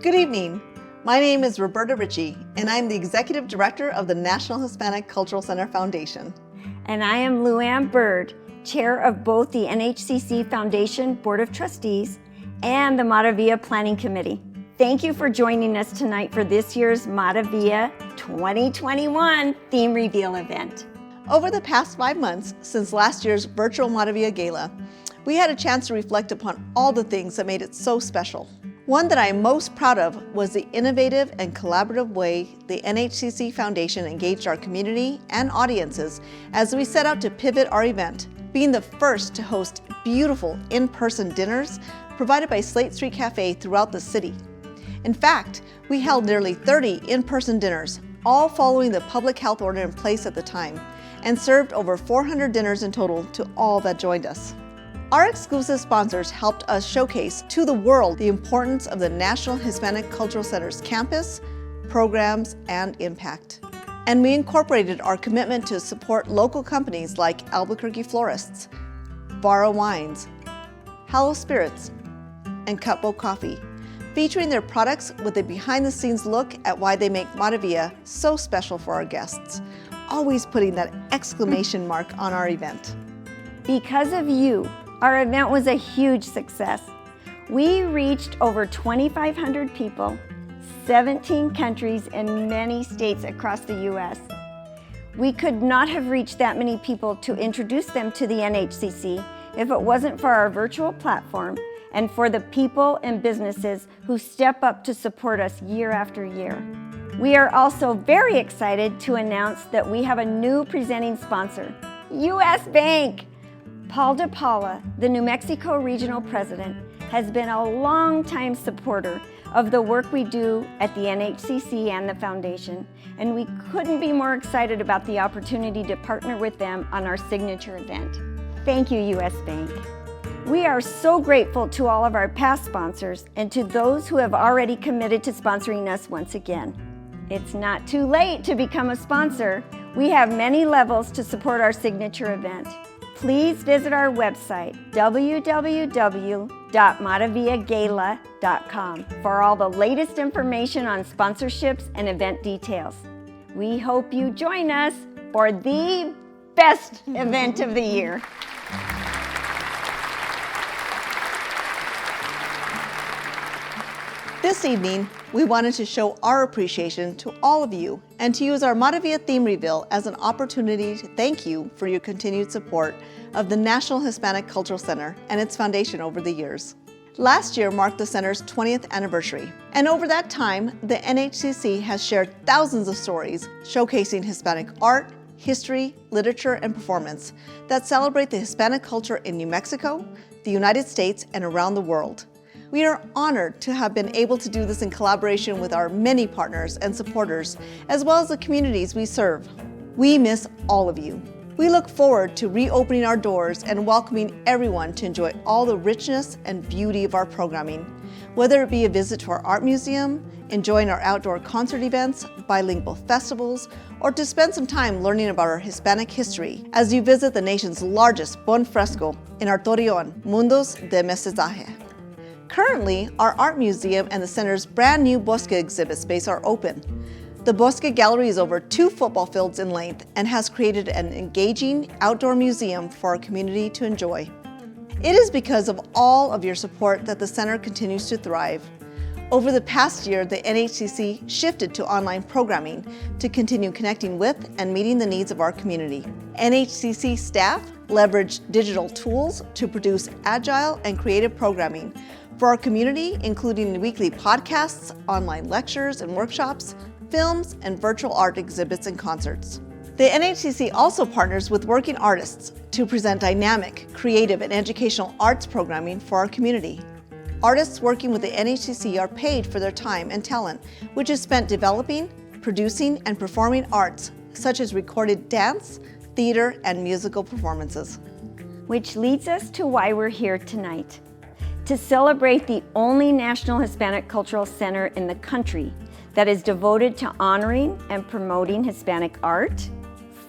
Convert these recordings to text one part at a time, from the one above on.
Good evening. My name is Roberta Ritchie, and I'm the Executive Director of the National Hispanic Cultural Center Foundation. And I am Luann Bird, Chair of both the NHCC Foundation Board of Trustees and the Maravilla Planning Committee. Thank you for joining us tonight for this year's Maravilla 2021 theme reveal event. Over the past 5 months, since last year's virtual Maravilla Gala, we had a chance to reflect upon all the things that made it so special. One that I am most proud of was the innovative and collaborative way the NHCC Foundation engaged our community and audiences as we set out to pivot our event, being the first to host beautiful in-person dinners provided by Slate Street Cafe throughout the city. In fact, we held nearly 30 in-person dinners, all following the public health order in place at the time, and served over 400 dinners in total to all that joined us. Our exclusive sponsors helped us showcase to the world the importance of the National Hispanic Cultural Center's campus, programs, and impact. And we incorporated our commitment to support local companies like Albuquerque Florists, Barra Wines, Hallow Spirits, and Cutboat Coffee, featuring their products with a behind-the-scenes look at why they make Maravilla so special for our guests, always putting that exclamation mark on our event. Because of you, our event was a huge success. We reached over 2,500 people, 17 countries, and many states across the U.S. We could not have reached that many people to introduce them to the NHCC if it wasn't for our virtual platform and for the people and businesses who step up to support us year after year. We are also very excited to announce that we have a new presenting sponsor, U.S. Bank. Paul DePaula, the New Mexico Regional President, has been a long-time supporter of the work we do at the NHCC and the Foundation, and we couldn't be more excited about the opportunity to partner with them on our signature event. Thank you, U.S. Bank. We are so grateful to all of our past sponsors and to those who have already committed to sponsoring us once again. It's not too late to become a sponsor. We have many levels to support our signature event. Please visit our website, www.maravillagala.com, for all the latest information on sponsorships and event details. We hope you join us for the best event of the year. This evening, we wanted to show our appreciation to all of you and to use our Maravilla theme reveal as an opportunity to thank you for your continued support of the National Hispanic Cultural Center and its foundation over the years. Last year marked the center's 20th anniversary, and over that time, the NHCC has shared thousands of stories showcasing Hispanic art, history, literature, and performance that celebrate the Hispanic culture in New Mexico, the United States, and around the world. We are honored to have been able to do this in collaboration with our many partners and supporters, as well as the communities we serve. We miss all of you. We look forward to reopening our doors and welcoming everyone to enjoy all the richness and beauty of our programming, whether it be a visit to our art museum, enjoying our outdoor concert events, bilingual festivals, or to spend some time learning about our Hispanic history as you visit the nation's largest bon fresco in our Torreon, Mundos de Mestizaje. Currently, our art museum and the center's brand new Bosque exhibit space are open. The Bosque Gallery is over 2 football fields in length and has created an engaging outdoor museum for our community to enjoy. It is because of all of your support that the center continues to thrive. Over the past year, the NHCC shifted to online programming to continue connecting with and meeting the needs of our community. NHCC staff leveraged digital tools to produce agile and creative programming for our community, including weekly podcasts, online lectures and workshops, films, and virtual art exhibits and concerts. The NHCC also partners with working artists to present dynamic, creative, and educational arts programming for our community. Artists working with the NHCC are paid for their time and talent, which is spent developing, producing, and performing arts, such as recorded dance, theater, and musical performances. Which leads us to why we're here tonight. To celebrate the only National Hispanic Cultural Center in the country that is devoted to honoring and promoting Hispanic art,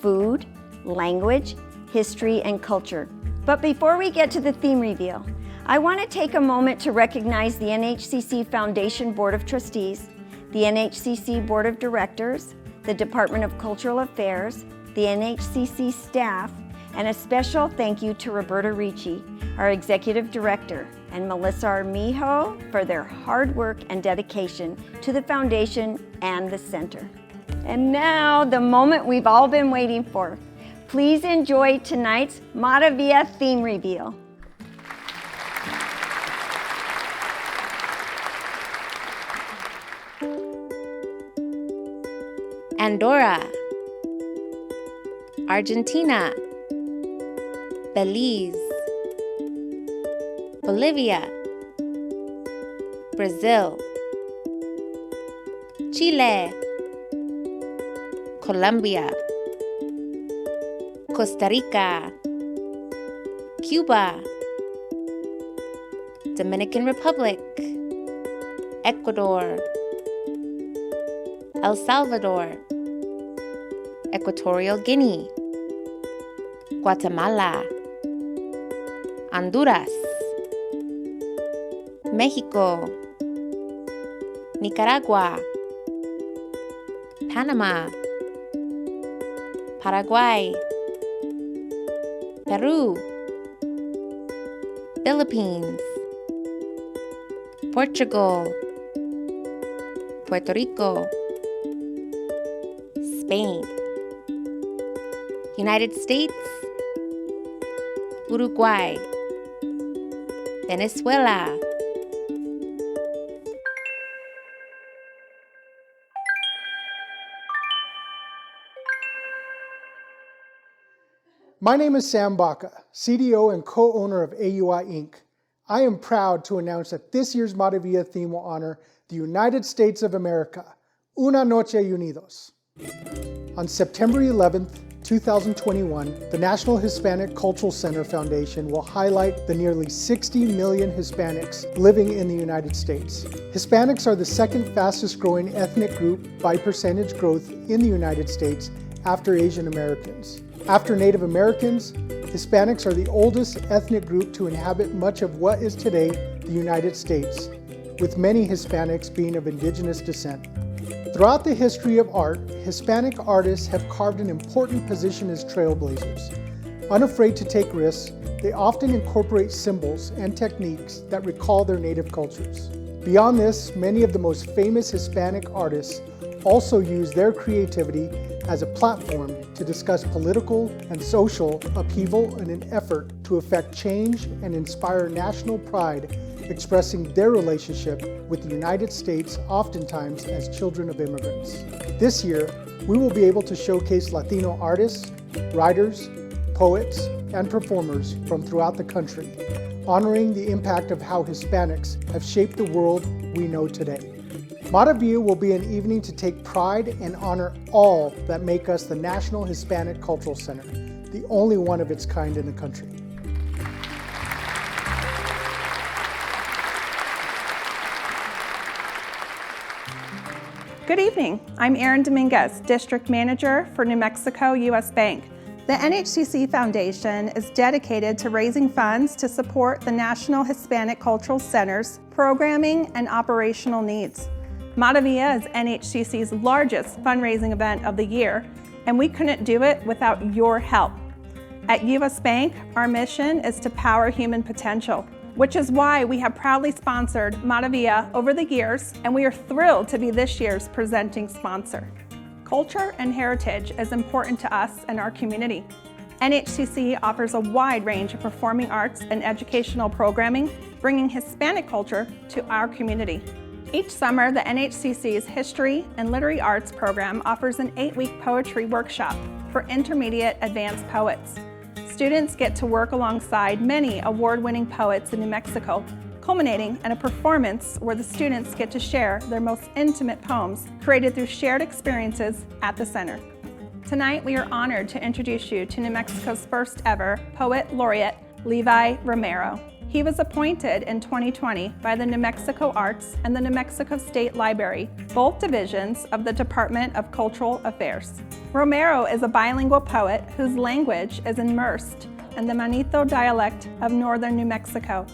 food, language, history, and culture. But before we get to the theme reveal, I want to take a moment to recognize the NHCC Foundation Board of Trustees, the NHCC Board of Directors, the Department of Cultural Affairs, the NHCC staff, and a special thank you to Roberta Ricci, our Executive Director, and Melissa Armijo for their hard work and dedication to the Foundation and the Center. And now, the moment we've all been waiting for. Please enjoy tonight's Maravilla theme reveal. Andorra, Argentina, Belize, Bolivia, Brazil, Chile, Colombia, Costa Rica, Cuba, Dominican Republic, Ecuador, El Salvador, Equatorial Guinea, Guatemala, Honduras, Mexico, Nicaragua, Panama, Paraguay, Peru, Philippines, Portugal, Puerto Rico, Spain, United States, Uruguay, Venezuela, My name is Sam Baca, CDO and co-owner of AUI Inc. I am proud to announce that this year's Maravilla theme will honor the United States of America, Una Noche Unidos. On September 11th, 2021, the National Hispanic Cultural Center Foundation will highlight the nearly 60 million Hispanics living in the United States. Hispanics are the second fastest growing ethnic group by percentage growth in the United States after Asian Americans. After Native Americans, Hispanics are the oldest ethnic group to inhabit much of what is today the United States, with many Hispanics being of indigenous descent. Throughout the history of art, Hispanic artists have carved an important position as trailblazers. Unafraid to take risks, they often incorporate symbols and techniques that recall their native cultures. Beyond this, many of the most famous Hispanic artists also use their creativity as a platform to discuss political and social upheaval in an effort to effect change and inspire national pride, expressing their relationship with the United States, oftentimes as children of immigrants. This year, we will be able to showcase Latino artists, writers, poets, and performers from throughout the country, honoring the impact of how Hispanics have shaped the world we know today. Maravilla will be an evening to take pride and honor all that make us the National Hispanic Cultural Center, the only one of its kind in the country. Good evening. I'm Erin Dominguez, District Manager for New Mexico U.S. Bank. The NHCC Foundation is dedicated to raising funds to support the National Hispanic Cultural Center's programming and operational needs. Maravilla is NHCC's largest fundraising event of the year, and we couldn't do it without your help. At U.S. Bank, our mission is to power human potential, which is why we have proudly sponsored Maravilla over the years, and we are thrilled to be this year's presenting sponsor. Culture and heritage is important to us and our community. NHCC offers a wide range of performing arts and educational programming, bringing Hispanic culture to our community. Each summer, the NHCC's History and Literary Arts program offers an 8-week poetry workshop for intermediate advanced poets. Students get to work alongside many award-winning poets in New Mexico, culminating in a performance where the students get to share their most intimate poems created through shared experiences at the center. Tonight, we are honored to introduce you to New Mexico's first ever Poet Laureate, Levi Romero. He was appointed in 2020 by the New Mexico Arts and the New Mexico State Library, both divisions of the Department of Cultural Affairs. Romero is a bilingual poet whose language is immersed in the Manito dialect of northern New Mexico.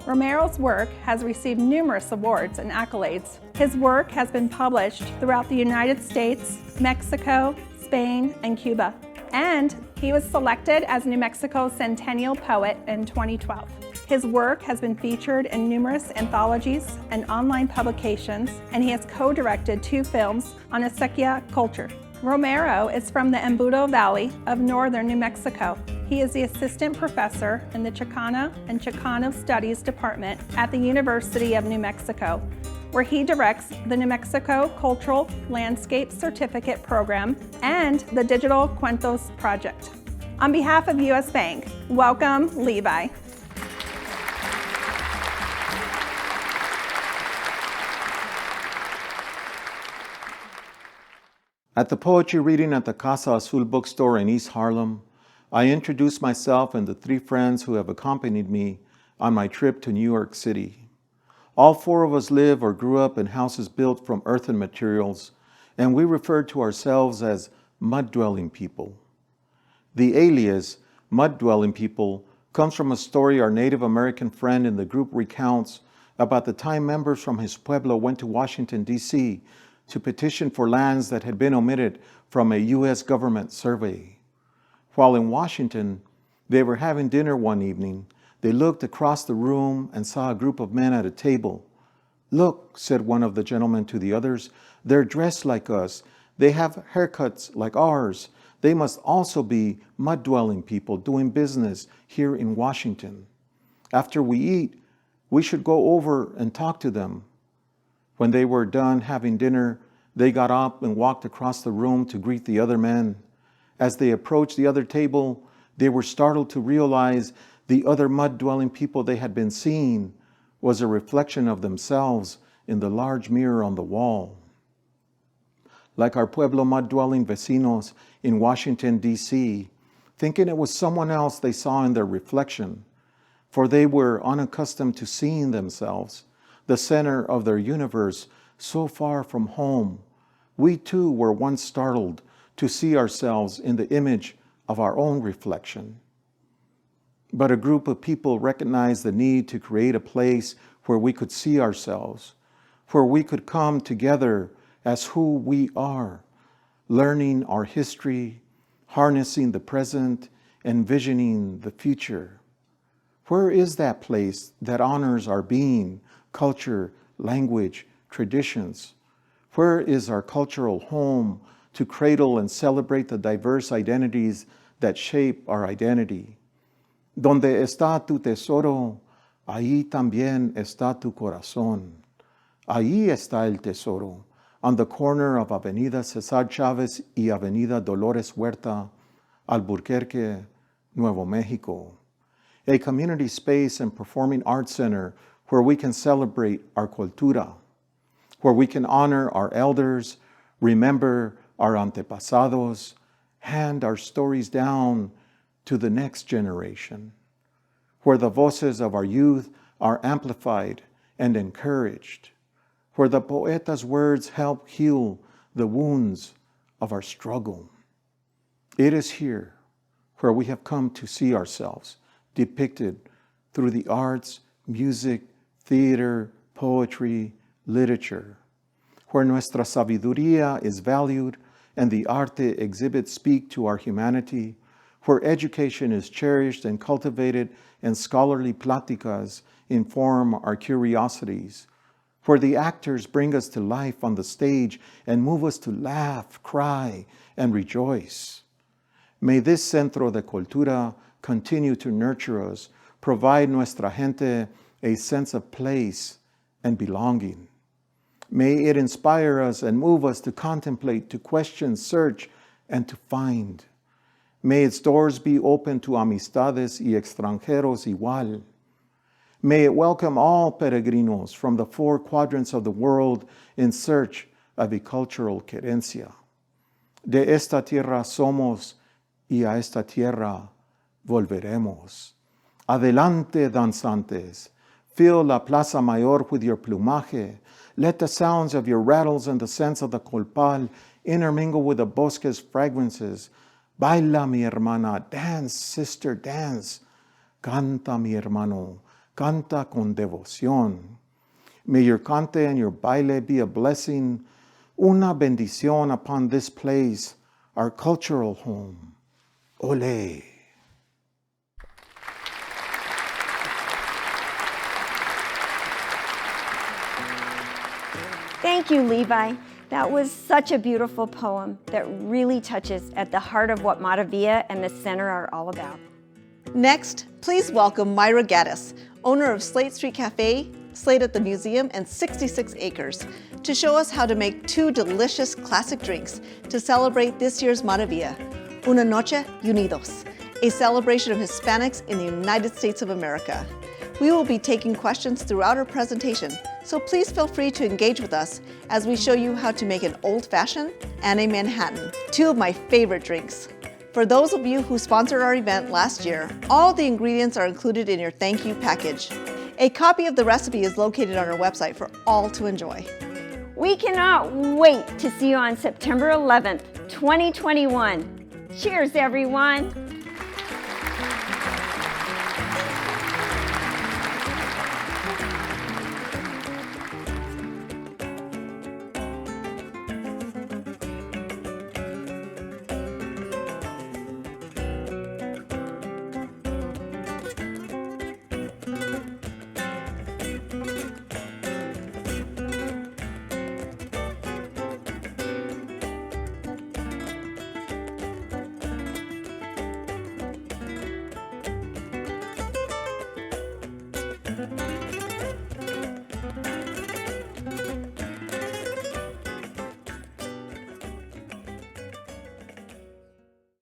Romero's work has received numerous awards and accolades. His work has been published throughout the United States, Mexico, Spain, and Cuba. And he was selected as New Mexico's Centennial Poet in 2012. His work has been featured in numerous anthologies and online publications, and he has co-directed 2 films on Acequia culture. Romero is from the Embudo Valley of northern New Mexico. He is the assistant professor in the Chicana and Chicano Studies Department at the University of New Mexico, where he directs the New Mexico Cultural Landscape Certificate Program and the Digital Cuentos Project. On behalf of U.S. Bank, welcome Levi. At the poetry reading at the Casa Azul bookstore in East Harlem, I introduced myself and the 3 friends who have accompanied me on my trip to New York City. All 4 of us live or grew up in houses built from earthen materials, and we referred to ourselves as mud-dwelling people. The alias, mud-dwelling people, comes from a story our Native American friend in the group recounts about the time members from his pueblo went to Washington, D.C. to petition for lands that had been omitted from a U.S. government survey. While in Washington, they were having dinner one evening. They looked across the room and saw a group of men at a table. "Look," said one of the gentlemen to the others, "they're dressed like us. They have haircuts like ours. They must also be mud-dwelling people doing business here in Washington. After we eat, we should go over and talk to them." When they were done having dinner, they got up and walked across the room to greet the other men. As they approached the other table, they were startled to realize the other mud-dwelling people they had been seeing was a reflection of themselves in the large mirror on the wall. Like our Pueblo mud-dwelling vecinos in Washington, D.C., thinking it was someone else they saw in their reflection, for they were unaccustomed to seeing themselves, the center of their universe, so far from home, we too were once startled to see ourselves in the image of our own reflection. But a group of people recognized the need to create a place where we could see ourselves, where we could come together as who we are, learning our history, harnessing the present, envisioning the future. Where is that place that honors our being, culture, language, traditions? Where is our cultural home to cradle and celebrate the diverse identities that shape our identity? Donde está tu tesoro, ahí también está tu corazón. Ahí está el tesoro, on the corner of Avenida Cesar Chavez y Avenida Dolores Huerta, Albuquerque, Nuevo Mexico. A community space and performing arts center where we can celebrate our cultura, where we can honor our elders, remember our antepasados, hand our stories down to the next generation, where the voices of our youth are amplified and encouraged, where the poeta's words help heal the wounds of our struggle. It is here where we have come to see ourselves depicted through the arts, music, theater, poetry, literature, where nuestra sabiduría is valued and the arte exhibits speak to our humanity, where education is cherished and cultivated and scholarly pláticas inform our curiosities, where the actors bring us to life on the stage and move us to laugh, cry, and rejoice. May this Centro de Cultura continue to nurture us, provide nuestra gente a sense of place and belonging. May it inspire us and move us to contemplate, to question, search, and to find. May its doors be open to amistades y extranjeros igual. May it welcome all peregrinos from the 4 quadrants of the world in search of a cultural querencia. De esta tierra somos y a esta tierra volveremos. Adelante, danzantes. Fill la Plaza Mayor with your plumaje. Let the sounds of your rattles and the scents of the colpal intermingle with the bosque's fragrances. Baila, mi hermana. Dance, sister, dance. Canta, mi hermano. Canta con devoción. May your cante and your baile be a blessing, una bendición upon this place, our cultural home. Ole. Thank you, Levi. That was such a beautiful poem that really touches at the heart of what Maravilla and the Center are all about. Next, please welcome Myra Gaddis, owner of Slate Street Cafe, Slate at the Museum, and 66 Acres, to show us how to make 2 delicious classic drinks to celebrate this year's Maravilla, Una Noche Unidos, a celebration of Hispanics in the United States of America. We will be taking questions throughout our presentation, so please feel free to engage with us as we show you how to make an old-fashioned and a Manhattan, 2 of my favorite drinks. For those of you who sponsored our event last year, all the ingredients are included in your thank you package. A copy of the recipe is located on our website for all to enjoy. We cannot wait to see you on September 11th, 2021. Cheers, everyone.